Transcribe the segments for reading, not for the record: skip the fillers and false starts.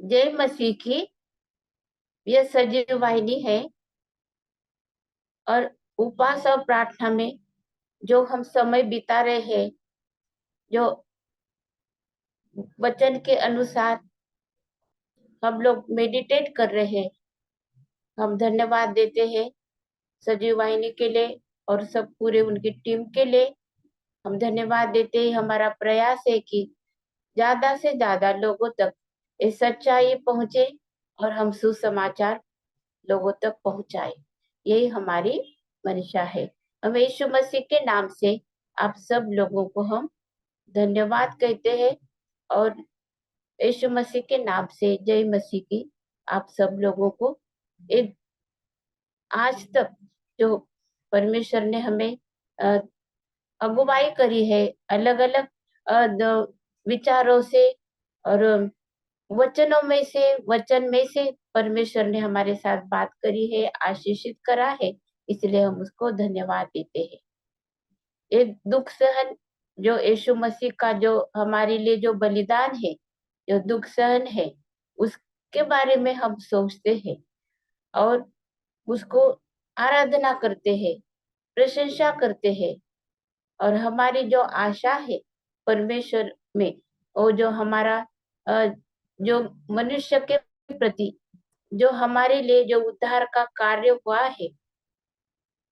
जय मसीह की। यह सजीव वाहिनी है और उपवास और प्रार्थना में जो हम समय बिता रहे हैं, जो वचन के अनुसार हम लोग मेडिटेट कर रहे हैं, हम धन्यवाद देते हैं सजीव वाहिनी के लिए और सब पूरे उनकी टीम के लिए। हम धन्यवाद देते हैं। हमारा प्रयास है कि ज्यादा से ज्यादा लोगों तक ये सच्चाई पहुंचे और हम सुसमाचार लोगों तक पहुंचाए। यही हमारी मंशा है। हम यीशु मसीह के नाम से आप सब लोगों को हम धन्यवाद कहते हैं और यीशु मसीह के नाम से जय मसीह की आप सब लोगों को। एक आज तक जो परमेश्वर ने हमें अगुवाई करी है अलग अलग विचारों से और वचन में से परमेश्वर ने हमारे साथ बात करी है, आशीषित करा है, इसलिए हम उसको धन्यवाद देते हैं। एक दुख सहन जो यीशु मसीह का जो हमारे लिए जो बलिदान है, जो दुख सहन है, उसके बारे में हम सोचते हैं और उसको आराधना करते हैं, प्रशंसा करते हैं और हमारी जो आशा है परमेश्वर में, वो जो हमारा जो मनुष्य के प्रति जो हमारे लिए जो उद्धार का कार्य हुआ है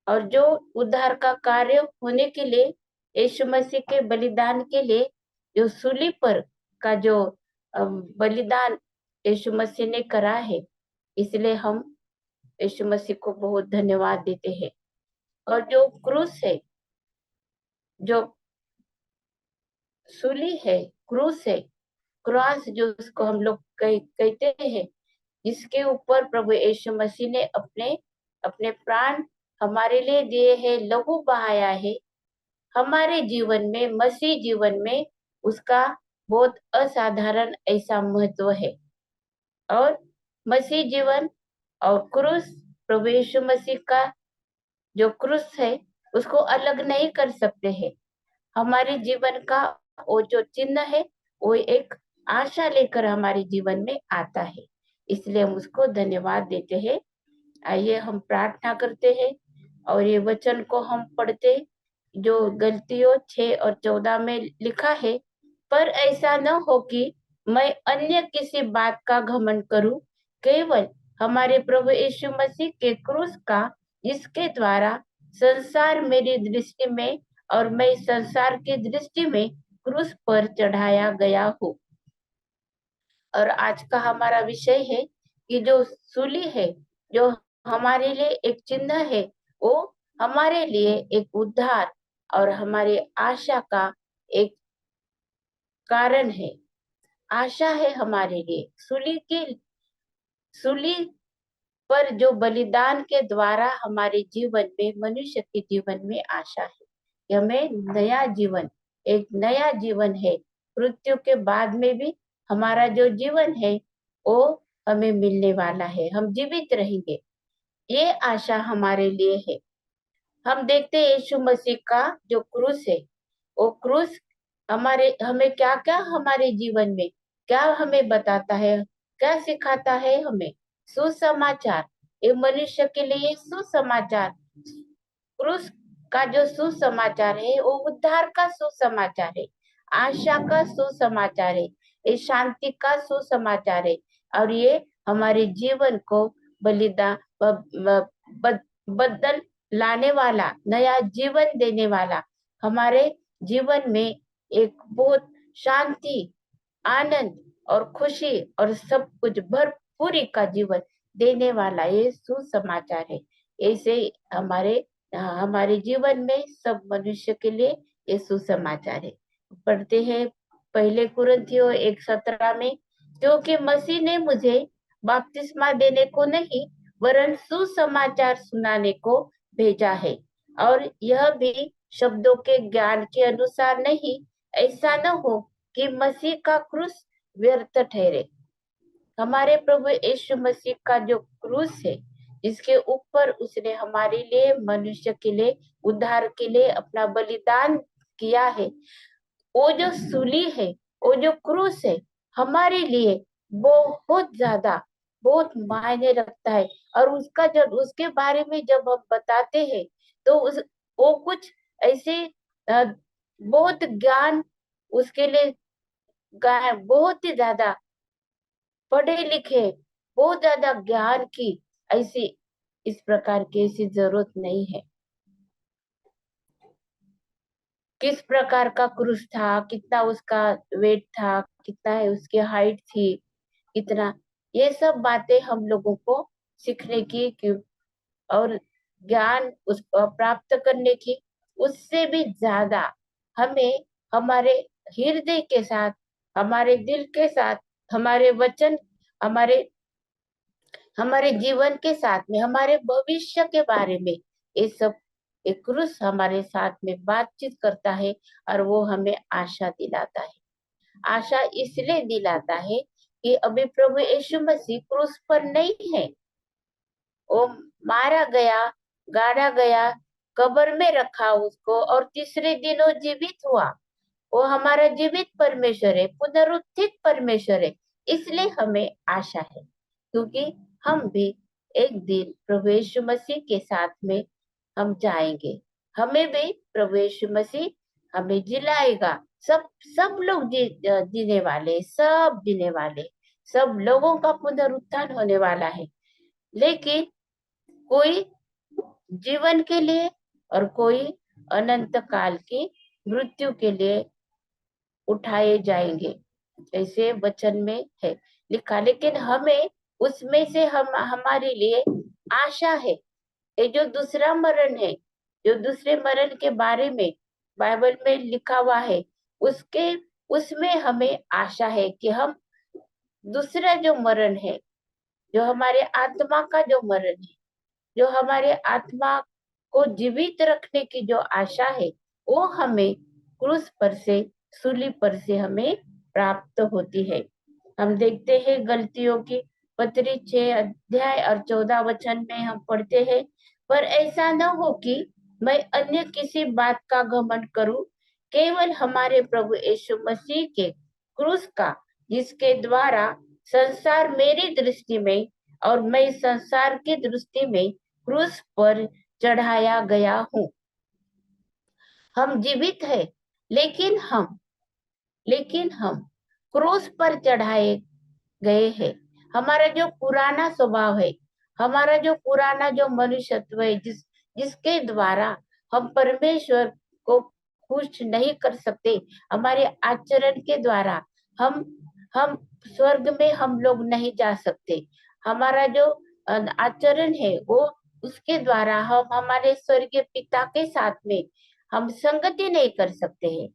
और जो उद्धार का कार्य होने के लिए यीशु मसीह के बलिदान के लिए जो सूली पर का जो बलिदान यीशु मसीह ने करा है, इसलिए हम यीशु मसीह को बहुत धन्यवाद देते हैं। और जो क्रूस है, जो सूली है, क्रूस है, क्रॉस जो उसको हम लोग कहते हैं, जिसके ऊपर प्रभु यीशु मसीह ने अपने अपने प्राण हमारे लिए दिए हैं, लहू बहाया है। हमारे जीवन में, मसीह जीवन में उसका बहुत असाधारण ऐसा महत्व है। और मसीह जीवन और क्रूस, प्रभु यीशु मसीह का जो क्रूस है उसको अलग नहीं कर सकते हैं। हमारे जीवन का वो जो चिन्ह है, वो एक आशा लेकर हमारे जीवन में आता है, इसलिए हम उसको धन्यवाद देते हैं। आइए हम प्रार्थना करते हैं और ये वचन को हम पढ़ते, जो गलतियों 6 और 14 में लिखा है, पर ऐसा न हो कि मैं अन्य किसी बात का घमंड करूं, केवल हमारे प्रभु यीशु मसीह के क्रूस का, जिसके द्वारा संसार मेरी दृष्टि में और मैं संसार की दृष्टि में क्रूस पर चढ़ाया गया हूँ। और आज का हमारा विषय है कि जो सूली है, जो हमारे लिए एक चिन्ह है, वो हमारे लिए एक उद्धार और हमारी आशा का एक कारण है, आशा है हमारे लिए। सूली पर जो बलिदान के द्वारा हमारे जीवन में, मनुष्य के जीवन में आशा है। हमें नया जीवन, एक नया जीवन है। मृत्यु के बाद में भी हमारा जो जीवन है वो हमें मिलने वाला है, हम जीवित रहेंगे, ये आशा हमारे लिए है। हम देखते हैं यीशु मसीह का जो क्रूस है, वो क्रूस हमें क्या क्या हमारे जीवन में क्या हमें बताता है, क्या सिखाता है हमें? सुसमाचार, ये मनुष्य के लिए सुसमाचार, क्रूस का जो सुसमाचार है वो उद्धार का सुसमाचार है, आशा का सुसमाचार है, ये शांति का सुसमाचार है। और ये हमारे जीवन को बलिदान बदल लाने वाला, नया जीवन देने वाला, हमारे जीवन में एक बहुत शांति, आनंद और खुशी और सब कुछ भरपूरी का जीवन देने वाला ये सुसमाचार है। ऐसे हमारे जीवन में सब मनुष्य के लिए ये सुसमाचार है। पढ़ते हैं पहले कुरिन्थियों 1:17 में, क्योंकि मसीह ने मुझे बपतिस्मा देने को नहीं वरन सुसमाचार सुनाने को भेजा है, और यह भी शब्दों के ज्ञान के अनुसार नहीं, ऐसा न हो कि मसीह का क्रूस व्यर्थ ठहरे। हमारे प्रभु यीशु मसीह का जो क्रूस है, जिसके ऊपर उसने हमारे लिए, मनुष्य के लिए, उद्धार के लिए अपना बलिदान किया है, वो जो सूली है, वो जो क्रूस है, हमारे लिए बहुत ज्यादा, बहुत मायने रखता है। और उसका जब उसके बारे में जब हम बताते हैं तो वो कुछ ऐसे बहुत ज्ञान उसके लिए बहुत ही ज्यादा पढ़े लिखे, बहुत ज्यादा ज्ञान की ऐसी इस प्रकार की ऐसी जरूरत नहीं है। किस प्रकार का क्रूस था, कितना उसका वेट था, कितना है उसकी हाइट थी, कितना, ये सब बातें हम लोगों को सीखने की और ज्ञान उसको प्राप्त करने की, उससे भी ज्यादा हमें हमारे हृदय के साथ, हमारे दिल के साथ, हमारे वचन, हमारे हमारे जीवन के साथ में, हमारे भविष्य के बारे में, ये सब एक क्रूस हमारे साथ में बातचीत करता है। और वो हमें आशा दिलाता है। आशा इसलिए दिलाता है कि अभी प्रभु यीशु मसीह क्रूस पर नहीं है, वो मारा गया, गाड़ा गया, कब्र में रखा उसको, और तीसरे दिन वो जीवित हुआ। वो हमारा जीवित परमेश्वर है, पुनरुत्थित परमेश्वर है। इसलिए हमें आशा है, क्योंकि हम भी एक दिन प्रभु यीशु मसीह के साथ में हम जाएंगे। हमें भी प्रभु यीशु मसीह हमें जिलाएगा। सब सब लोग जीने वाले, सब जीने वाले, सब लोगों का पुनरुत्थान होने वाला है। लेकिन कोई जीवन के लिए और कोई अनंत काल की मृत्यु के लिए उठाए जाएंगे, ऐसे वचन में है लिखा। लेकिन हमें उसमें से हम हमारे लिए आशा है। ये जो दूसरा मरण है, जो दूसरे मरण के बारे में बाइबल में लिखा हुआ है, उसके उसमें हमें आशा है कि हम दूसरा जो मरण है, जो हमारे आत्मा का जो मरण है, जो हमारे आत्मा को जीवित रखने की जो आशा है, वो हमें क्रूस पर से, सूली पर से हमें प्राप्त होती है। हम देखते हैं गलतियों की पत्री 6 अध्याय और 14 वचन में हम पढ़ते हैं, पर ऐसा न हो कि मैं अन्य किसी बात का घमंड करूं, केवल हमारे प्रभु यीशु मसीह के क्रूस का, जिसके द्वारा संसार मेरी दृष्टि में और मैं संसार की दृष्टि में क्रूस पर चढ़ाया गया हूँ। हम जीवित है, लेकिन हम क्रूस पर चढ़ाए गए हैं। हमारा जो पुराना स्वभाव है, हमारा जो पुराना जो मनुष्यत्व है, जिसके द्वारा हम परमेश्वर को खुश नहीं कर सकते, हमारे आचरण के द्वारा हम हम स्वर्ग में हम लोग नहीं जा सकते। हमारा जो आचरण है, वो उसके द्वारा हम हमारे स्वर्गीय पिता के साथ में हम संगति नहीं कर सकते हैं।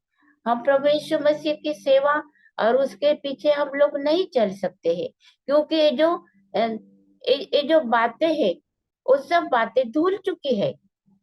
हम प्रभु यीशु मसीह की सेवा और उसके पीछे हम लोग नहीं चल सकते हैं, क्योंकि ये जो बातें हैं, वो सब बातें धुल चुकी है,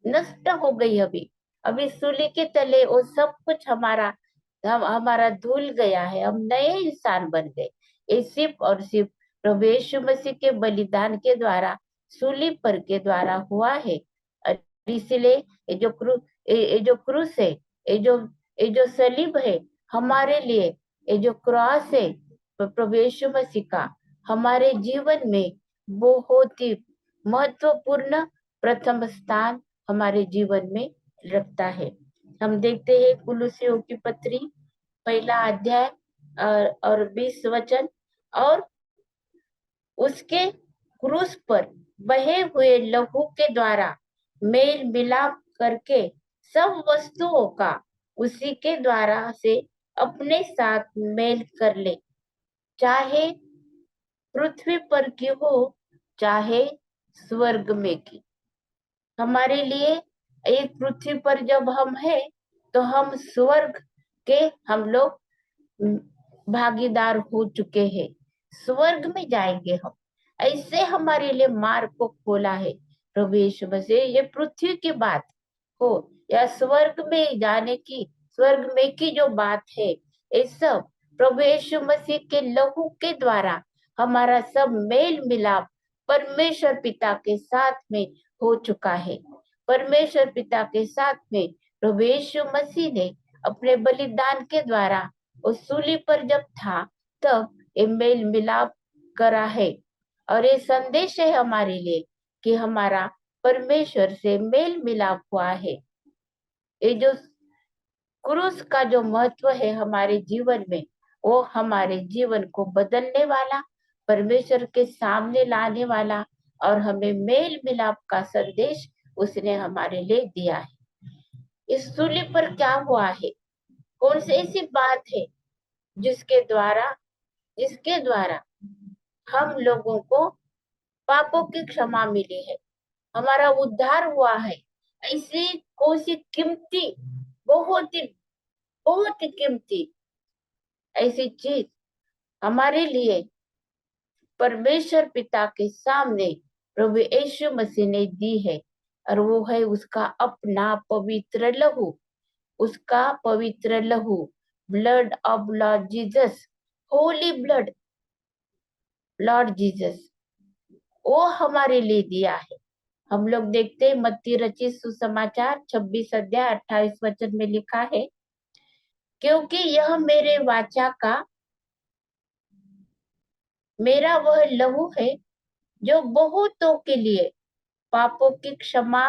नष्ट हो गई। अभी अभी सूली के तले वो सब कुछ हमारा धुल गया है, हम नए इंसान बन गए। ये सिर्फ और सिर्फ प्रभु यीशु मसीह के बलिदान के द्वारा, सूली पर के द्वारा हुआ है। और इसलिए ये जो क्रूस है, ये जो ये जो सलीब है हमारे लिए, ये जो क्रॉस है प्रभु यीशु मसीह का, हमारे जीवन में बहुत ही महत्वपूर्ण प्रथम स्थान हमारे जीवन में रखता है। हम देखते हैं कुलुसियों की पत्री 1 अध्याय और 20 वचन, और उसके क्रूस पर बहे हुए लहू के द्वारा मेल मिलाप करके सब वस्तुओं का उसी के द्वारा से अपने साथ मेल कर ले, चाहे पृथ्वी पर की हो, चाहे स्वर्ग में की। हमारे लिए एक पृथ्वी पर जब हम है, तो हम स्वर्ग के हम लोग भागीदार हो चुके हैं। स्वर्ग में जाएंगे हम, ऐसे हमारे लिए मार्ग को खोला है प्रभु यीशु मसीह। ये पृथ्वी की बात हो या स्वर्ग में जाने की, स्वर्ग में की जो बात है, ये सब प्रभु यीशु मसीह के लहू के द्वारा हमारा सब मेल मिलाप परमेश्वर पिता के साथ में हो चुका है। परमेश्वर पिता के साथ में प्रभु यीशु मसीह ने अपने बलिदान के द्वारा उस सूली पर जब था, तब ये मेल मिलाप करा है। और ये संदेश है हमारे लिए कि हमारा परमेश्वर से मेल मिलाप हुआ है। ये जो क्रूस का जो महत्व है हमारे जीवन में, वो हमारे जीवन को बदलने वाला, परमेश्वर के सामने लाने वाला, और हमें मेल मिलाप का संदेश उसने हमारे लिए दिया है। इस सूली पर क्या हुआ है? कौन सी ऐसी बात है जिसके द्वारा हम लोगों को पापों की क्षमा मिली है, हमारा उद्धार हुआ है? ऐसी कौन सी कीमती, बहुत ही बहुत ही कीमती ऐसी चीज हमारे लिए परमेश्वर पिता के सामने प्रभु यीशु मसीह ने दी है, और वो है उसका अपना पवित्र लहू, उसका पवित्र लहू, blood of Lord Jesus, Holi blood Lord Jesus, वो हमारे लिए दिया है। हम लोग देखते हैं मत्ती रचित सुसमाचार 26 अध्याय 28 वचन में लिखा है, क्योंकि यह मेरा वह लहू है जो बहुतों के लिए पापों की क्षमा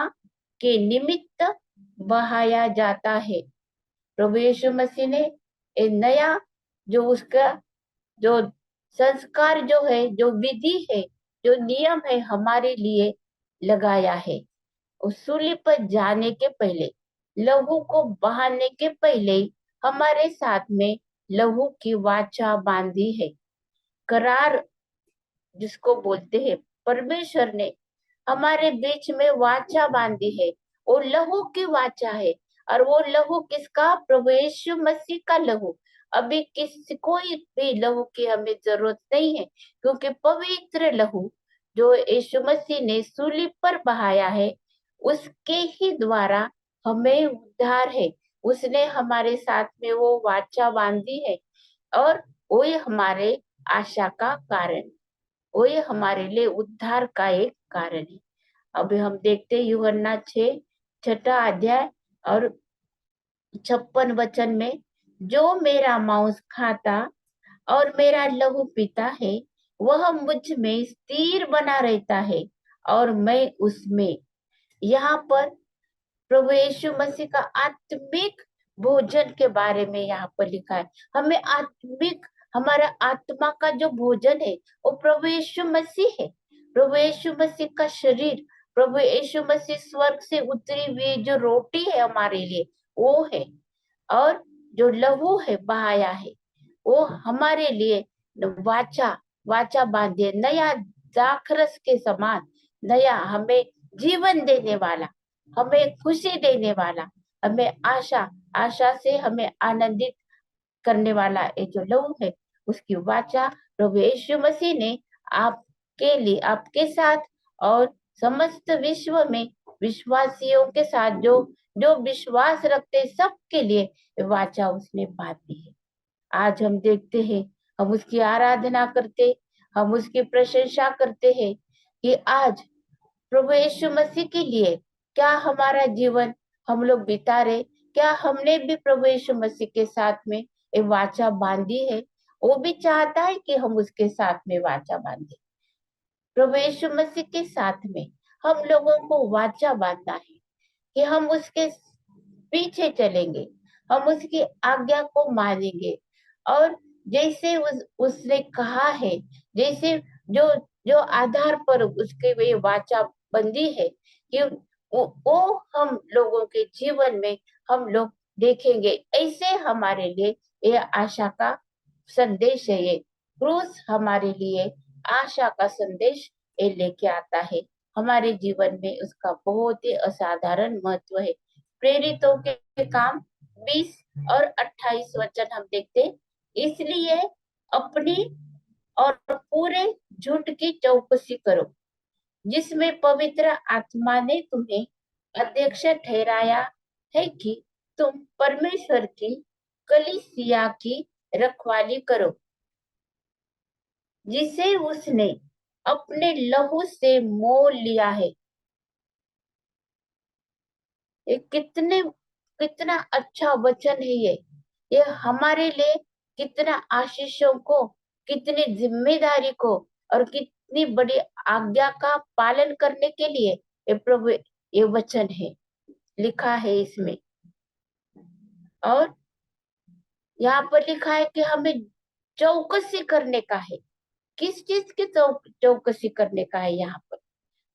के निमित्त बहाया जाता है। प्रभु यीशु मसीह ने एक नया जो उसका जो संस्कार जो है, जो विधि है, जो नियम है हमारे लिए लगाया है। उस सूली पर जाने के पहले, लहू को बहाने के पहले ही हमारे साथ में लहू की वाचा बांधी है। करार जिसको बोलते हैं, परमेश्वर ने हमारे बीच में वाचा बांधी है, वो लहू की वाचा है। और वो लहू किसका? प्रभु यीशु मसीह का लहू। अभी किसी कोई भी लहू की हमें जरूरत नहीं है, क्योंकि पवित्र लहू जो यीशु मसीह ने सूली पर बहाया है, उसके ही द्वारा हमें उद्धार है। उसने हमारे साथ में वो वाचा बांधी है, और वो हमारे आशा का कारण, वो हमारे लिए उद्धार का एक कारण है। अभी हम देखते हैं यूहन्ना 6 अध्याय और 56 वचन में, जो मेरा मांस खाता और मेरा लहू पीता है, वह मुझ में स्थिर बना रहता है और मैं उसमें। यहाँ पर प्रभु यीशु मसीह का आत्मिक भोजन के बारे में यहाँ पर लिखा है। हमें आत्मिक, हमारा आत्मा का जो भोजन है वो प्रभु यीशु मसीह है। प्रभु यीशु मसीह का शरीर, प्रभु यीशु मसीह स्वर्ग से उतरी हुई जो रोटी है हमारे लिए, वो है। और जो लहू है बहाया है, वो हमारे लिए वाचा वाचा बांधे, नया दाखरस के समान, नया हमें जीवन देने वाला, हमें खुशी देने वाला, हमें आशा आशा से हमें आनंदित करने वाला ये जो लहू है, उसकी वाचा प्रभु यीशु मसीह ने आपके लिए, आपके साथ और समस्त विश्व में विश्वासियों के साथ, जो जो विश्वास रखते सबके लिए वाचा उसने बांधी है। आज हम देखते हैं, हम उसकी आराधना करते, हम उसकी प्रशंसा करते हैं कि आज प्रभु यीशु मसीह के लिए क्या हमारा जीवन हम लोग बिता रहे, क्या हमने भी प्रभु यीशु मसीह के साथ में एक वाचा बांधी है? वो भी चाहता है कि हम उसके साथ में वाचा बांधे। प्रभु यीशु मसीह के साथ में हम लोगों को वाचा बांधना है कि हम उसके पीछे चलेंगे, हम उसकी आज्ञा को मानेंगे, और जैसे उसने कहा है, जैसे जो जो आधार पर उसके वे वाचा बंदी है कि वो हम लोगों के जीवन में हम लोग देखेंगे। ऐसे हमारे लिए ये आशा का संदेश है। ये क्रूस हमारे लिए आशा का संदेश ये लेके आता है। हमारे जीवन में उसका बहुत ही असाधारण महत्व है। प्रेरितों के काम 20 और 28 वचन हम देखते हैं, इसलिए अपनी और पूरे झुंड की चौकसी करो, जिसमें पवित्र आत्मा ने तुम्हें अध्यक्ष ठहराया है, कि तुम परमेश्वर की कलीसिया की रखवाली करो, जिसे उसने अपने लहू से मोल लिया है। ये कितना अच्छा वचन है ये हमारे लिए कितना आशीषों को कितनी जिम्मेदारी को और कितनी बड़ी आज्ञा का पालन करने के लिए ये प्रभु ये वचन है, लिखा है इसमें। और यहाँ पर लिखा है कि हमें चौकसी करने का है। किस चीज की चौकसी करने का है? यहाँ पर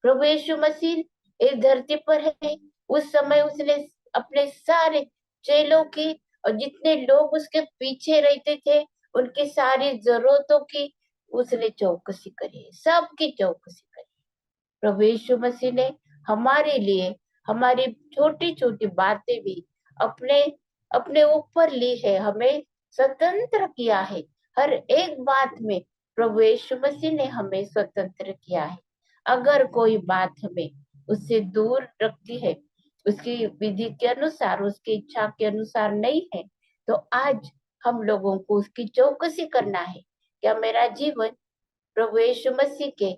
प्रभु यीशु मसीह इस धरती पर है। उस समय उसने अपने सारे चेलों की और जितने लोग उसके पीछे रहते थे उनकी सारी जरूरतों की उसने चौकसी करी, सबकी चौकसी करी। प्रभु यीशु मसीह ने हमारे लिए हमारी छोटी छोटी बातें भी अपने अपने ऊपर ली है, हमें स्वतंत्र किया है। हर एक बात में प्रभु यीशु मसीह ने हमें स्वतंत्र किया है। अगर कोई बात हमें उससे दूर रखती है, उसकी विधि के अनुसार, उसकी इच्छा के अनुसार नहीं है, तो आज हम लोगों को उसकी चौकसी करना है। क्या मेरा जीवन प्रभु यीशु मसीह के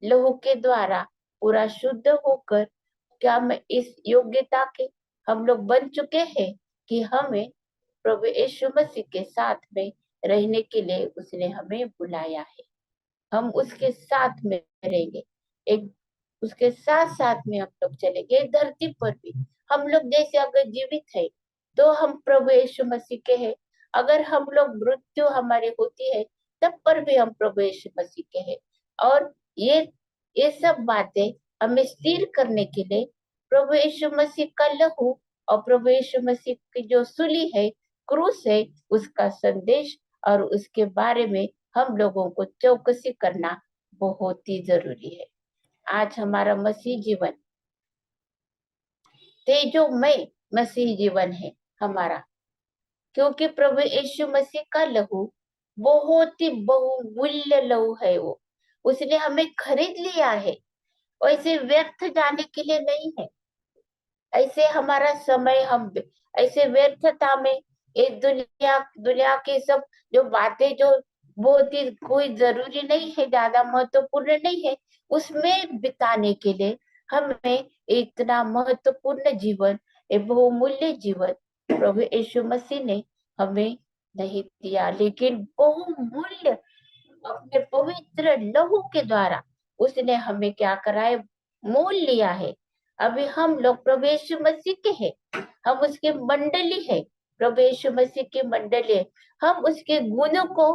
लहू के द्वारा पूरा शुद्ध होकर, क्या मैं इस योग्यता के हम लोग बन चुके हैं कि हमें प्रभु यीशु मसीह के साथ में रहने के लिए उसने हमें बुलाया है। हम उसके साथ में रहेंगे, एक उसके साथ साथ में हम लोग चलेंगे। धरती पर भी हम लोग जैसे अगर जीवित है तो हम प्रभु यीशु मसीह के हैं। अगर हम लोग मृत्यु हमारी होती है तब पर भी हम प्रभु यीशु मसीह के हैं। और ये सब बातें हमें स्थिर करने के लिए प्रभु यीशु मसीह का लहू और प्रभु यीशु मसीह की जो सूली है, क्रूस है, उसका संदेश और उसके बारे में हम लोगों को चौकसी करना बहुत ही जरूरी है। आज हमारा मसीह जीवन तेजोमय मसीह जीवन है हमारा, क्योंकि प्रभु यीशु मसीह का लहू बहुत ही बहुमूल्य लहू है। वो उसने हमें खरीद लिया है, वैसे व्यर्थ जाने के लिए नहीं है। ऐसे हमारा समय हम ऐसे व्यर्थता में इस दुनिया दुनिया के सब जो बातें जो बहुत ही कोई जरूरी नहीं है, ज्यादा महत्वपूर्ण नहीं है, उसमें बिताने के लिए हमें इतना महत्वपूर्ण जीवन, एक बहुमूल्य जीवन प्रभु यीशु मसीह ने हमें नहीं दिया, लेकिन बहुमूल्य अपने पवित्र लहू के द्वारा उसने हमें क्या करा है? मोल लिया है। अभी हम लोग प्रभु यीशु मसीह के हैं, हम उसकी मंडली है, प्रभु यीशु मसीह की मंडली है। हम उसके गुणों को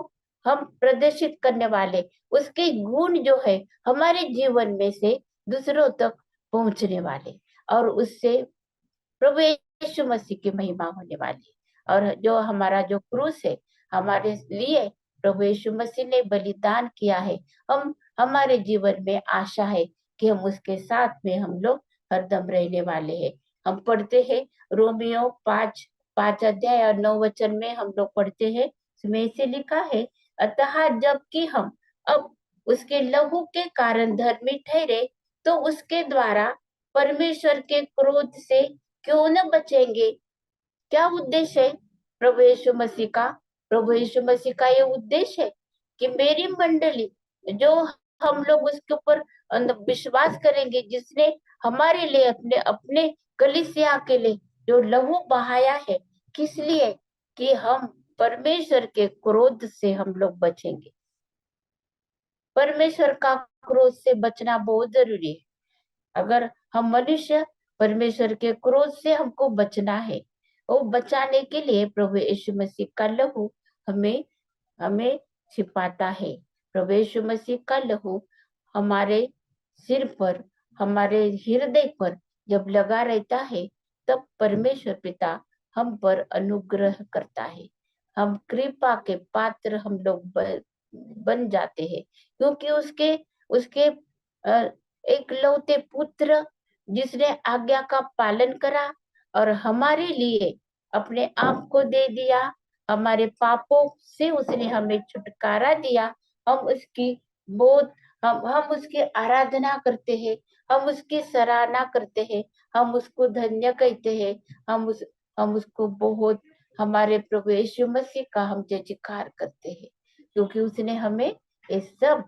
हम प्रदर्शित करने वाले, उसके गुण जो है हमारे जीवन में से दूसरों तक पहुंचने वाले, और उससे प्रभु यीशु मसीह की महिमा होने वाली। और जो हमारा जो क्रूस है हमारे लिए प्रभु यीशु मसीह ने बलिदान किया है, हम हमारे जीवन में आशा है कि हम उसके साथ में हम लोग हरदम रहने वाले हैं। हम पढ़ते हैं रोमियो 5 अध्याय और 9 वचन में हम लोग पढ़ते हैं, इसमें से लिखा है, अतः जबकि हम अब उसके लहू के कारण धर्मी ठहरे, तो उसके द्वारा परमेश्वर के क्रोध से क्यों न बचेंगे। क्या उद्देश्य है प्रभु यीशु मसीह का? प्रभु यीशु मसीह का ये उद्देश्य है कि मेरी मंडली, जो हम लोग उसके ऊपर विश्वास करेंगे, जिसने हमारे लिए अपने अपने कलीसिया के लिए जो लहू बहाया है, किस लिए? कि हम परमेश्वर के क्रोध से हम लोग बचेंगे। परमेश्वर का क्रोध से बचना बहुत जरूरी है। अगर हम मनुष्य, परमेश्वर के क्रोध से हमको बचना है, वो बचाने के लिए प्रभु यीशु मसीह का लहू हमें हमें छिपाता है। प्रभु यीशु मसीह का लहू हमारे सिर पर, हमारे हृदय पर जब लगा रहता है, तब परमेश्वर पिता हम पर अनुग्रह करता है। हम कृपा के पात्र हम लोग बन जाते हैं, क्योंकि उसके उसके एक लौते पुत्र जिसने आज्ञा का पालन करा और हमारे लिए अपने आप को दे दिया, हमारे पापों से उसने हमें छुटकारा दिया। हम उसकी बहुत हम उसकी आराधना करते हैं, हम उसकी सराहना करते हैं, हम उसको धन्य कहते हैं, हम उसको बहुत, हमारे प्रभु यीशु मसीह का हम जय जयकार करते हैं, क्योंकि उसने हमें इस सब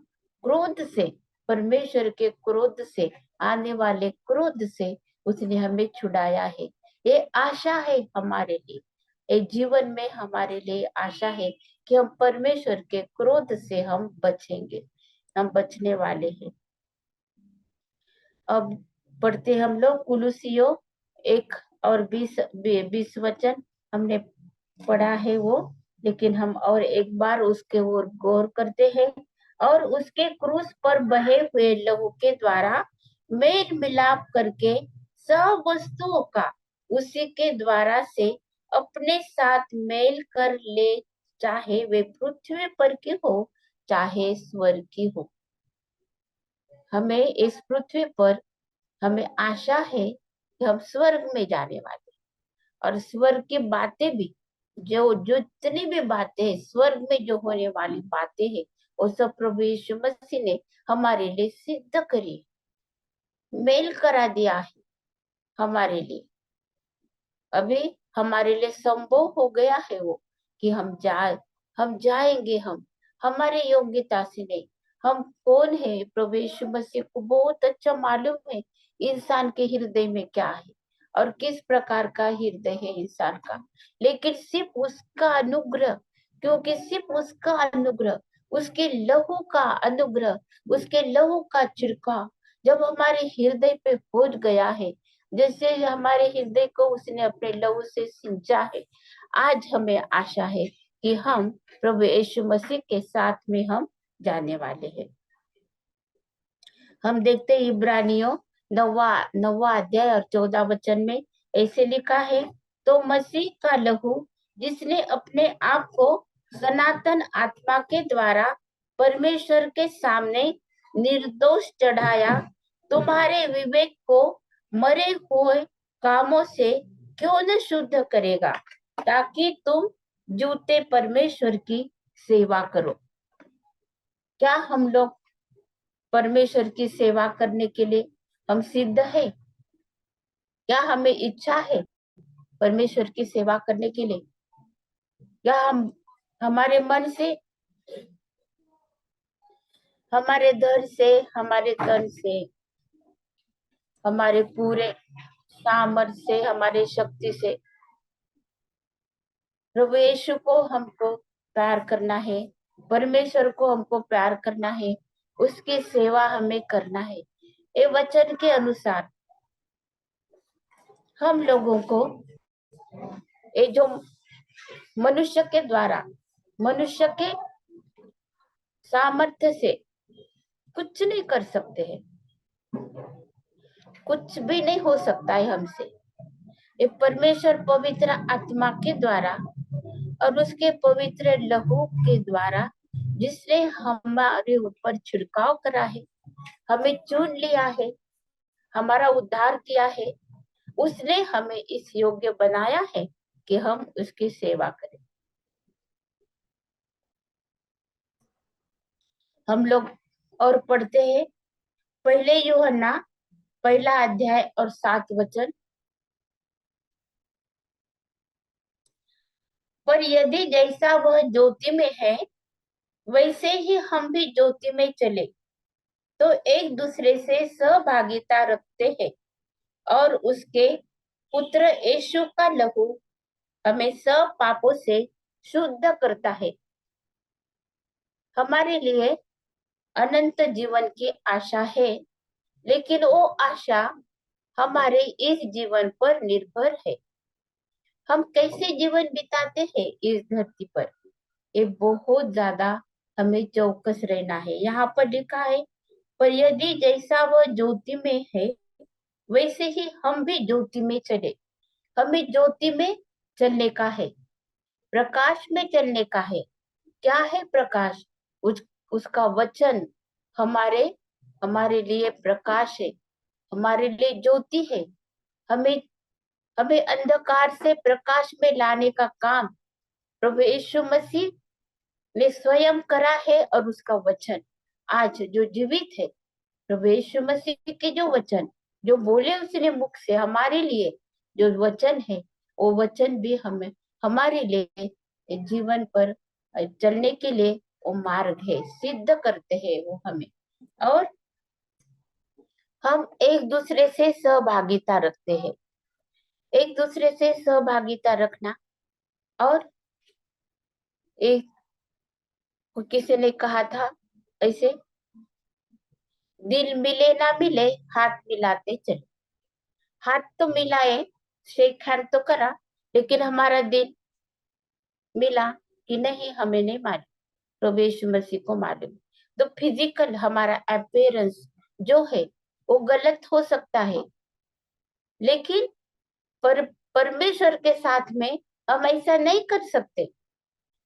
क्रोध से, परमेश्वर के क्रोध से, आने वाले क्रोध से उसने हमें छुड़ाया है। ये आशा है हमारे लिए, एक जीवन में हमारे लिए आशा है कि हम परमेश्वर के क्रोध से हम बचेंगे, हम बचने वाले हैं। अब पढ़ते हम लोग कुलुसियो 1 और 20 वचन हमने पढ़ा है वो, लेकिन हम और एक बार उसके ओर गौर करते हैं। और उसके क्रूस पर बहे हुए लहू के द्वारा मेल मिलाप करके सब वस्तुओं का उसी के द्वारा से अपने साथ मेल कर ले, चाहे वे पृथ्वी पर की हो चाहे स्वर्ग की हो। हमें इस पृथ्वी पर हमें आशा है कि हम स्वर्ग में जाने वाले, और स्वर्ग की बातें भी, जो जो जितनी भी बातें हैं स्वर्ग में जो होने वाली बातें हैं, वो सब प्रभु यीशु मसीह ने हमारे लिए सिद्ध करी, मेल करा दिया है हमारे लिए। अभी हमारे लिए संभव हो गया है वो कि हम जाएंगे। हम हमारे योग्यता से नहीं, हम कौन है प्रभु यीशु मसीह को बहुत अच्छा मालूम है इंसान के हृदय में क्या है और किस प्रकार का हृदय है इंसान का। लेकिन सिर्फ उसका अनुग्रह, क्योंकि सिर्फ उसका अनुग्रह, उसके लहू का अनुग्रह, उसके लहू का छिड़काव जब हमारे हृदय पे हो गया है, जैसे हमारे हृदय को उसने अपने लहू से सिंचा है, आज हमें आशा है कि हम प्रभु यीशु मसीह के साथ में हम जाने वाले हैं। हम देखते हैं इब्रानियों 9वां अध्याय और 14 वचन में ऐसे लिखा है, तो मसीह का लहू जिसने अपने आप को सनातन आत्मा के द्वारा परमेश्वर के सामने निर्दोष चढ़ाया, तुम्हारे विवेक को मरे हुए कामों से क्यों न शुद्ध करेगा, ताकि तुम जूते परमेश्वर की सेवा करो। क्या हम लोग परमेश्वर की सेवा करने के लिए हम सिद्ध है? क्या हमें इच्छा है परमेश्वर की सेवा करने के लिए? क्या हम हमारे मन से, हमारे धन से, हमारे तन से, हमारे पूरे सामर्थ्य से, हमारे शक्ति से प्रभु यीशु को हमको प्यार करना है, परमेश्वर को हमको प्यार करना है, उसकी सेवा हमें करना है। ये वचन के अनुसार हम लोगों को ये जो मनुष्य के द्वारा, मनुष्य के सामर्थ्य से कुछ नहीं कर सकते हैं, कुछ भी नहीं हो सकता है हमसे। ये परमेश्वर पवित्र आत्मा के द्वारा और उसके पवित्र लहू के द्वारा, जिसने हमारे ऊपर छिड़काव करा है, हमें चुन लिया है, हमारा उद्धार किया है, उसने हमें इस योग्य बनाया है कि हम उसकी सेवा करें। हम लोग और पढ़ते हैं पहले यूहन्ना 1 अध्याय और 7 वचन, पर यदि जैसा वह ज्योति में है वैसे ही हम भी ज्योति में चले तो एक दूसरे से सहभागिता रखते हैं, और उसके पुत्र यीशु का लहू हमें सब पापों से शुद्ध करता है। हमारे लिए अनंत जीवन की आशा है, लेकिन वो आशा हमारे इस जीवन पर निर्भर है। हम कैसे जीवन बिताते हैं इस धरती पर, ये बहुत ज्यादा हमें चौकस रहना है। यहाँ पर लिखा है, पर यदि जैसा वह ज्योति में है वैसे ही हम भी ज्योति में चले। हमें ज्योति में चलने का है, प्रकाश में चलने का है। क्या है प्रकाश? उसका वचन हमारे हमारे लिए प्रकाश है, हमारे लिए ज्योति है। हमें हमें अंधकार से प्रकाश में लाने का काम प्रभु यीशु मसीह ने स्वयं करा है, और उसका वचन आज जो जीवित है, प्रभु यीशु मसीह के जो वचन जो बोले उसने मुख से हमारे लिए, जो वचन है वो वचन भी हमें हमारे लिए जीवन पर चलने के लिए वो मार्ग है, सिद्ध करते हैं वो हमें। और हम एक दूसरे से सहभागिता रखते हैं, एक दूसरे से सहभागिता रखना और एक किसी ने कहा था ऐसे, दिल मिले ना मिले हाथ मिलाते चले। हाथ तो मिलाए, शेक हैंड तो करा, लेकिन हमारा दिल मिला कि नहीं, हमें नहीं मालूम, प्रभु यीशु मसीह को मालूम। तो फिजिकल हमारा अपीयरेंस जो है वो गलत हो सकता है, लेकिन पर परमेश्वर के साथ में हम ऐसा नहीं कर सकते।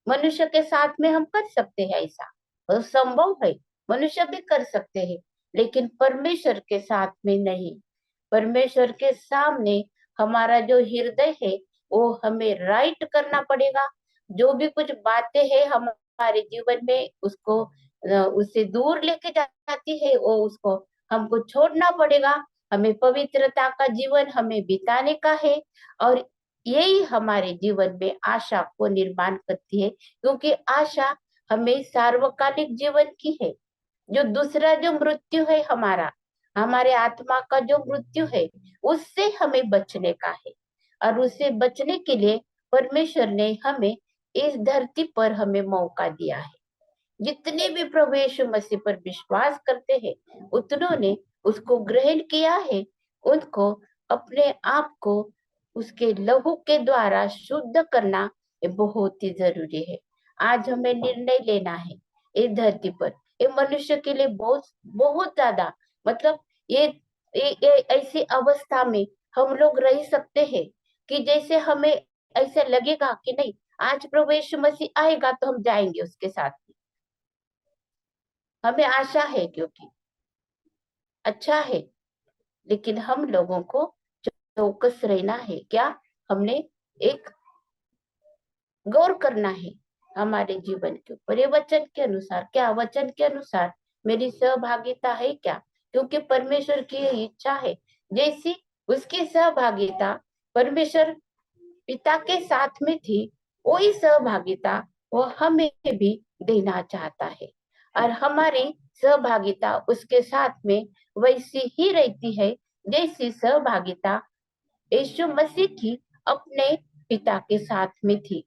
मनुष्य के साथ में हम कर सकते हैं ऐसा, वो संभव है, मनुष्य भी कर सकते हैं, लेकिन परमेश्वर के साथ में नहीं। परमेश्वर के सामने हमारा जो हृदय है वो हमें राइट करना पड़ेगा। जो भी कुछ बातें हैं हमारे जीवन में उसको उससे दूर लेके जाती है, वो उसको हमको छोड़ना पड़ेगा। हमें पवित्रता का जीवन हमें बिताने का है, और यही हमारे जीवन में आशा को निर्माण करती है, क्योंकि आशा हमें सार्वकालिक जीवन की है। जो दूसरा जो मृत्यु है हमारा, हमारे आत्मा का जो मृत्यु है, उससे हमें बचने का है। और उससे बचने के लिए परमेश्वर ने हमें इस धरती पर हमें मौका दिया है। जितने भी प्रभु यीशु मसीह पर विश्वास करते हैं, उतनों ने उसको ग्रहण किया है, उनको अपने आप को उसके लहू के द्वारा शुद्ध करना ये बहुत ही जरूरी है। आज हमें निर्णय लेना है इस धरती पर। ये मनुष्य के लिए बहुत बहुत ज्यादा, मतलब ये ऐसी अवस्था में हम लोग रह सकते हैं कि जैसे हमें ऐसा लगेगा कि नहीं, आज प्रभु यीशु मसीह आएगा तो हम जाएंगे उसके साथ। हमें आशा है क्योंकि अच्छा है, लेकिन हम लोगों को चौकस रहना है। क्या हमने एक गौर करना है हमारे जीवन के ऊपर, ये वचन के अनुसार, क्या वचन के अनुसार मेरी सहभागिता है क्या? क्योंकि परमेश्वर की ये इच्छा है, जैसी उसकी सहभागिता परमेश्वर पिता के साथ में थी, वही सहभागिता वो हमें भी देना चाहता है। और हमारी सहभागिता उसके साथ में वैसी ही रहती है जैसी सहभागिता यीशु मसीह की अपने पिता के साथ में थी।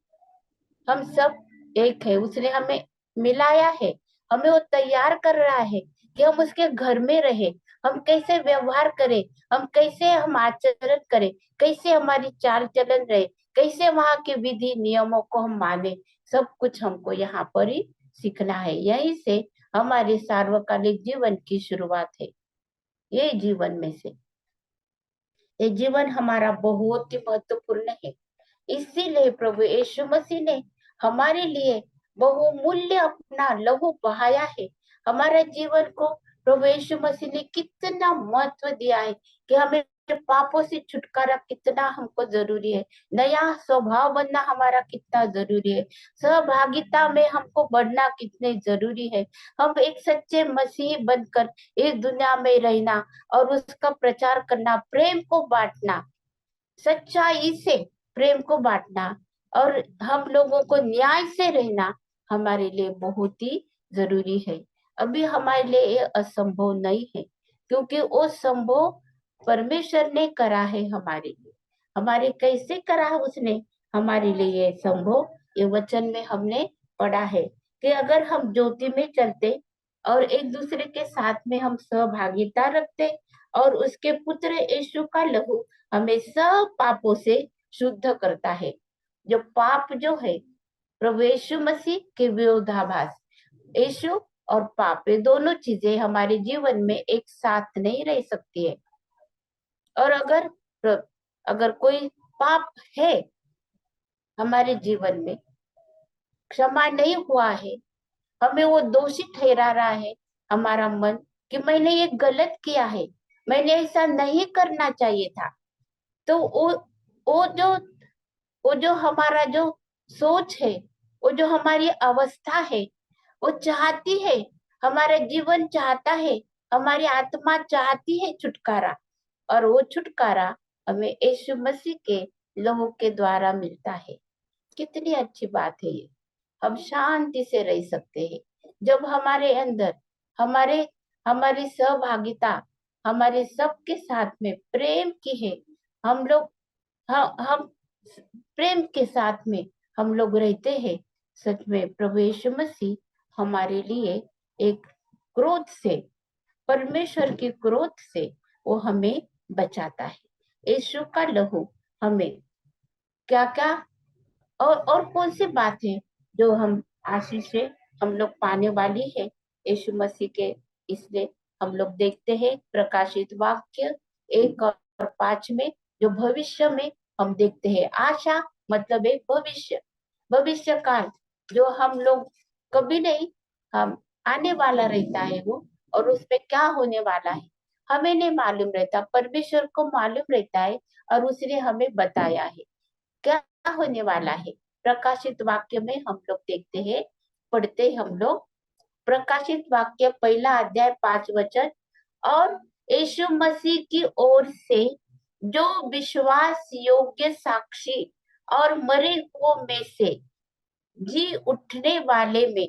हम सब एक है, उसने हमें मिलाया है, हमें वो तैयार कर रहा है कि हम उसके घर में रहे, हम कैसे व्यवहार करें, हम कैसे हम आचरण करें, कैसे हमारी चाल चलन रहे, कैसे वहां के विधि नियमों को हम माने। सब कुछ हमको यहाँ पर ही सीखना है। यहीं से हमारे सार्वकालिक जीवन की शुरुआत है। ये जीवन में से ये जीवन हमारा बहुत ही महत्वपूर्ण है। इसीलिए प्रभु यीशु मसीह ने हमारे लिए बहुमूल्य अपना लहू बहाया है। हमारे जीवन को प्रभु यीशु मसीह ने कितना महत्व दिया है कि हमें पापों से छुटकारा कितना हमको जरूरी है, नया स्वभाव बनना हमारा कितना जरूरी है, सहभागिता में हमको बढ़ना कितने जरूरी है। हम एक सच्चे मसीही बनकर इस दुनिया में रहना और उसका प्रचार करना, प्रेम को बांटना, सच्चाई से प्रेम को बांटना, और हम लोगों को न्याय से रहना हमारे लिए बहुत ही जरूरी है। अभी हमारे लिए ये असंभव नहीं है, क्योंकि वो संभव परमेश्वर ने करा है हमारे लिए। हमारे कैसे करा है उसने हमारे लिए ये संभव, ये वचन में हमने पढ़ा है कि अगर हम ज्योति में चलते और एक दूसरे के साथ में हम सहभागिता रखते, और उसके पुत्र यीशु का लहू हमें सब पापों से शुद्ध करता है। जो पाप जो है प्रभु यीशु मसीह के विरोधाभास, यीशु और पाप, ये दोनों चीजें हमारे जीवन में एक साथ नहीं रह सकती है। और अगर अगर कोई पाप है हमारे जीवन में, क्षमा नहीं हुआ है, हमें वो दोषी ठहरा रहा है हमारा मन कि मैंने ये गलत किया है, मैंने ऐसा नहीं करना चाहिए था, तो वो जो वो जो हमारा जो सोच है, वो जो हमारी अवस्था है, वो चाहती है, हमारा जीवन चाहता है, हमारी आत्मा चाहती है छुटकारा। और वो छुटकारा हमें यीशु मसीह के लहू के द्वारा मिलता है। कितनी अच्छी बात है ये। हम शांति से रह सकते हैं जब हमारे अंदर हमारे हमारी सहभागिता हमारे सबके साथ में प्रेम की है। हम लोग हम प्रेम के साथ में हम लोग रहते हैं। सच में प्रभु यीशु मसीह हमारे लिए एक क्रोध से, परमेश्वर के क्रोध से वो हमें बचाता है। यीशु का लहू हमें क्या क्या और कौन सी बात है जो हम आशीष से हम लोग पाने वाली है यीशु मसीह के, इसलिए हम लोग देखते हैं प्रकाशित वाक्य 1 और 5 में, जो भविष्य में हम देखते हैं। आशा मतलब एक भविष्य, भविष्य काल जो हम लोग कभी नहीं, हम आने वाला रहता है वो, और उसमें क्या होने वाला है हमें नहीं मालूम रहता, परमेश्वर को मालूम रहता है और उसने हमें बताया है क्या होने वाला है। प्रकाशित वाक्य में हम लोग देखते हैं, पढ़ते हम लोग प्रकाशित वाक्य 1 अध्याय 5 वचन। और यीशु मसीह की ओर से जो विश्वास योग्य साक्षी और मरे हुओं में से जी उठने वाले में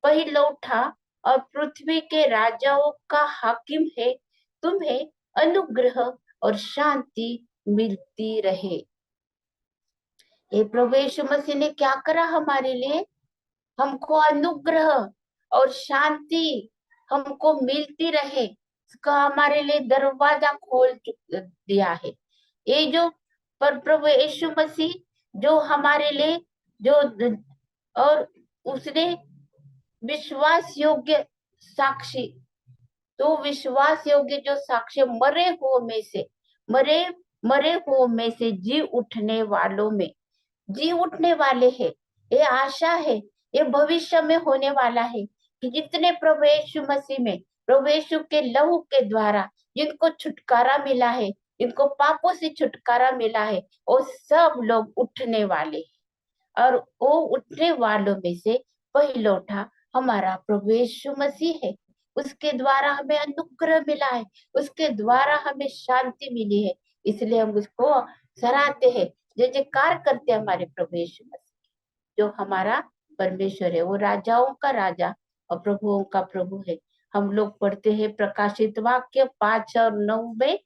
पहिलौठा और पृथ्वी के राजाओं का हाकिम है, तुम्हें अनुग्रह और शांति मिलती रहे। ये प्रभु यीशु मसीह ने क्या करा हमारे लिए, हमको अनुग्रह और शांति हमको मिलती रहे, इसका हमारे लिए दरवाजा खोल दिया है। ये जो पर प्रभु यीशु मसीह जो हमारे लिए जो और उसने विश्वास योग्य साक्षी, तो विश्वास योग्य जो साक्ष्य मरे हुओं में से, मरे मरे हुओं में से जी उठने वालों में, जी उठने वाले हैं। ये आशा है, ये भविष्य में होने वाला है कि जितने प्रभु यीशु मसीह में, प्रभु यीशु के लहू के द्वारा जिनको छुटकारा मिला है, जिनको पापों से छुटकारा मिला है, वो सब लोग उठने वाले हैं। और वो उठने वालों में से पहिलौठा हमारा प्रभु यीशु मसीह है। उसके द्वारा हमें अनुग्रह मिला है, उसके द्वारा हमें शांति मिली है, इसलिए हम उसको सराहते हैं, जय जयकार करते हैं हमारे प्रभु यीशु मसीह। जो हमारा परमेश्वर है, वो राजाओं का राजा और प्रभुओं का प्रभु है। हम लोग पढ़ते हैं प्रकाशित वाक्य 5 और 9 में,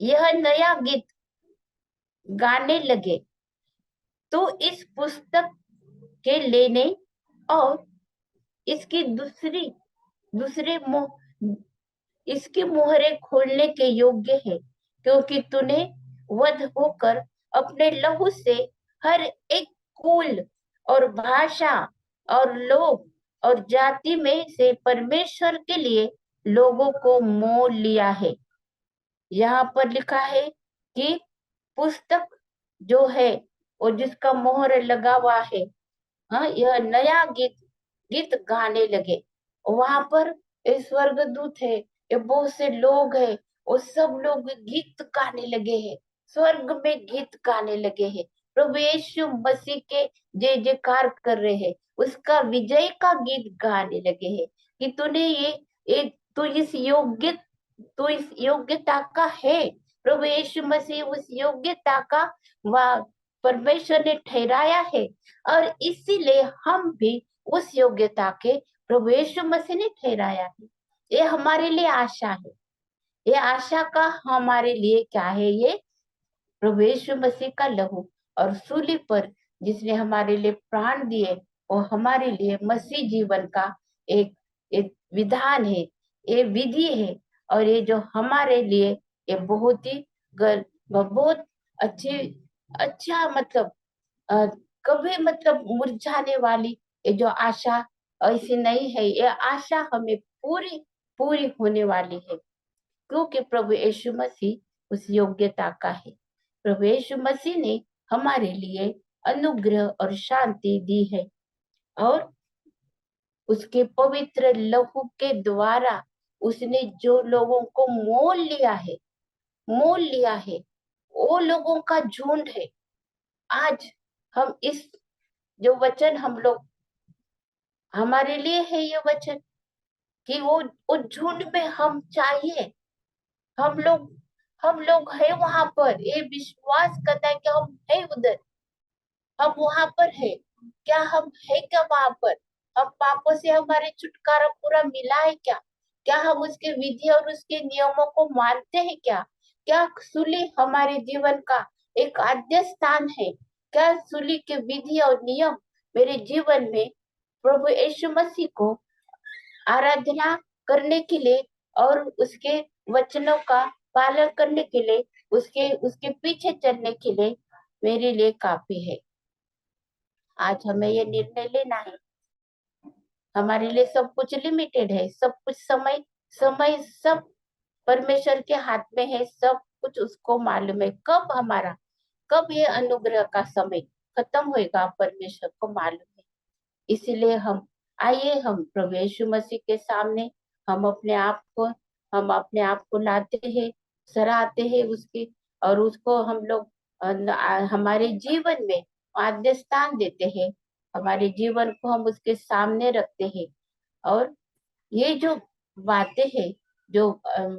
यह नया गीत गाने लगे तो इस पुस्तक के लेने और इसकी दूसरे इसकी मोहरें खोलने के योग्य है, क्योंकि तूने वध होकर अपने लहू से हर एक कुल और भाषा और लोग और जाति में से परमेश्वर के लिए लोगों को मोल लिया है। यहाँ पर लिखा है कि पुस्तक जो है और जिसका मोहर लगा हुआ है, हाँ, यह नया गीत गाने लगे। वहां पर स्वर्गदूत है, ये बहुत से लोग हैं, वो सब लोग गीत गाने लगे हैं, स्वर्ग में गीत गाने लगे हैं, प्रभु यीशु मसीह के जय जयकार कर रहे हैं, उसका विजय का गीत गाने लगे हैं कि तूने ये तू इस योग्यता का है। प्रभु यीशु मसीह उस योग्यता का परमेश्वर ने ठहराया है, और इसीलिए हम भी उस योग्यता के प्रभु यीशु मसीह ने ठहराया है। ये हमारे लिए आशा है। ये आशा का हमारे लिए क्या है, ये प्रभु यीशु मसीह का लहू और सूली पर जिसने हमारे लिए प्राण दिए, वो हमारे लिए मसीह जीवन का एक एक विधान है, ये विधि है। और ये जो हमारे लिए ये बहुत ही बहुत अच्छी अच्छा मतलब अ, कभी मतलब मुरझाने वाली ये जो आशा ऐसी नहीं है, ये आशा हमें पूरी पूरी होने वाली है, क्योंकि प्रभु यीशु मसीह उस योग्यता का है। प्रभु यीशु मसीह ने हमारे लिए अनुग्रह और शांति दी है, और उसके पवित्र लहू के द्वारा उसने जो लोगों को मोल लिया है, वो लोगों का झुंड है। आज हम इस जो वचन हम लोग हमारे लिए है, ये वचन कि वो झुंड में हम चाहिए, हम लोग हम लोग है वहां पर, ये विश्वास करता है कि हम है उधर, हम वहां पर है। क्या हम है क्या वहां पर, हम पापों से हमारे छुटकारा पूरा मिला है क्या, क्या हम उसके विधि और उसके नियमों को मानते हैं क्या सूली हमारे जीवन का एक आद्य स्थान है, क्या सूली के विधि और नियम मेरे जीवन में प्रभु यीशु मसीह को आराधना करने के लिए और उसके वचनों का पालन करने के लिए, उसके उसके पीछे चलने के लिए मेरे लिए काफी है। आज हमें ये निर्णय लेना है। हमारे लिए सब कुछ लिमिटेड है, सब कुछ समय समय सब परमेश्वर के हाथ में है, सब कुछ उसको मालूम है। कब ये अनुग्रह का समय खत्म होएगा परमेश्वर को मालूम है। इसलिए आइए हम प्रभु यीशु मसीह के सामने हम अपने आप को लाते हैं, सराहते हैं उसकी, और उसको हम लोग हमारे जीवन में आद्य स्थान देते हैं। हमारे जीवन को हम उसके सामने रखते हैं। और ये जो बातें हैं जो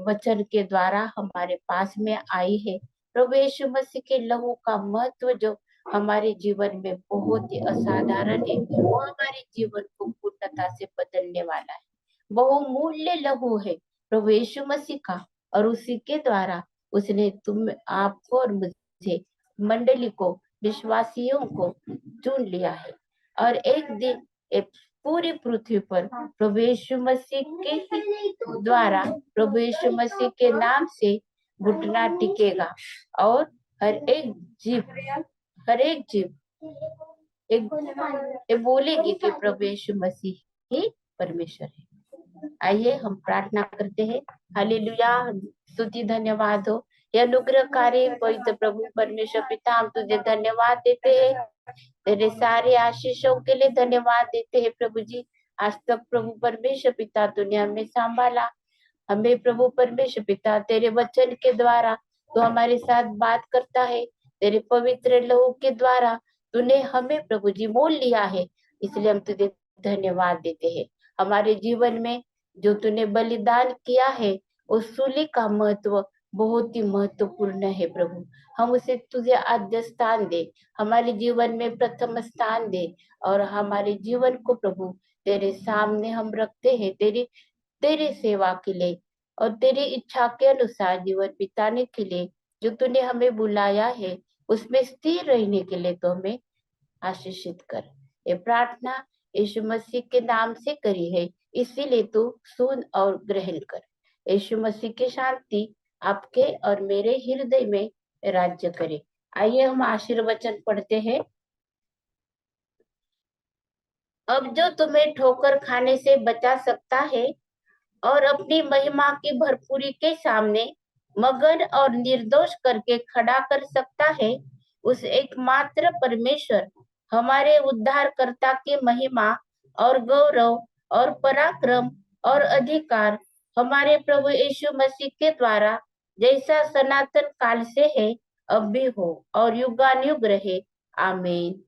वचन के द्वारा हमारे पास में आई है, प्रभु यीशु मसीह के लहू का महत्व जो हमारे जीवन में बहुत ही असाधारण है, वो हमारे जीवन को पूर्णता से बदलने वाला है। बहुमूल्य लहू है प्रभु यीशु मसीह का, और उसी के द्वारा उसने आपको और मुझे, मंडली को, विश्वासियों को चुन लिया है। और एक दिन एक पूरी पृथ्वी पर प्रभु यीशु मसीह के द्वारा, प्रभु यीशु मसीह के नाम से घुटना टिकेगा, और हर एक जीव एक बोलेगी कि प्रभु यीशु मसीह ही परमेश्वर है। आइए हम प्रार्थना करते हैं। हालेलुया, स्तुति धन्यवाद हो ये अनुग्रहकारी पवित्र प्रभु परमेश्वर पिता, हम तुझे धन्यवाद देते हैं, तेरे सारे आशीषों के लिए धन्यवाद देते हैं प्रभु जी। आज तक प्रभु परमेश्वर पिता तूने हमें संभाला, हमें प्रभु परमेश्वर पिता तेरे वचन के द्वारा तो हमारे साथ बात करता है, तेरे पवित्र लहू के द्वारा तूने हमें प्रभु जी मोल लिया है। इसलिए हम तुझे धन्यवाद देते हैं। हमारे जीवन में जो तूने बलिदान किया है, उस सूली का महत्व बहुत ही महत्वपूर्ण है प्रभु। हम उसे तुझे आद्य स्थान दे, हमारे जीवन में प्रथम स्थान दे, और हमारे जीवन को प्रभु तेरे सामने हम रखते हैं, तेरी सेवा के लिए और तेरी इच्छा के अनुसार जीवन बिताने के लिए जो तूने हमें बुलाया है, उसमें स्थिर रहने के लिए तो हमें आशीषित कर। ये प्रार्थना यीशु मसीह के नाम से करी है, इसीलिए तू सुन और ग्रहण कर। यीशु मसीह की शांति आपके और मेरे हृदय में राज्य करे। आइए हम आशीर्वचन पढ़ते हैं। अब जो तुम्हें ठोकर खाने से बचा सकता है और अपनी महिमा की भरपूरी के सामने मगन और निर्दोष करके खड़ा कर सकता है, उस एकमात्र परमेश्वर हमारे उद्धारकर्ता की महिमा और गौरव और पराक्रम और अधिकार हमारे प्रभु यीशु मसीह के द्वारा जैसा सनातन काल से है, अब भी हो और युगानुयुग रहे। आमीन।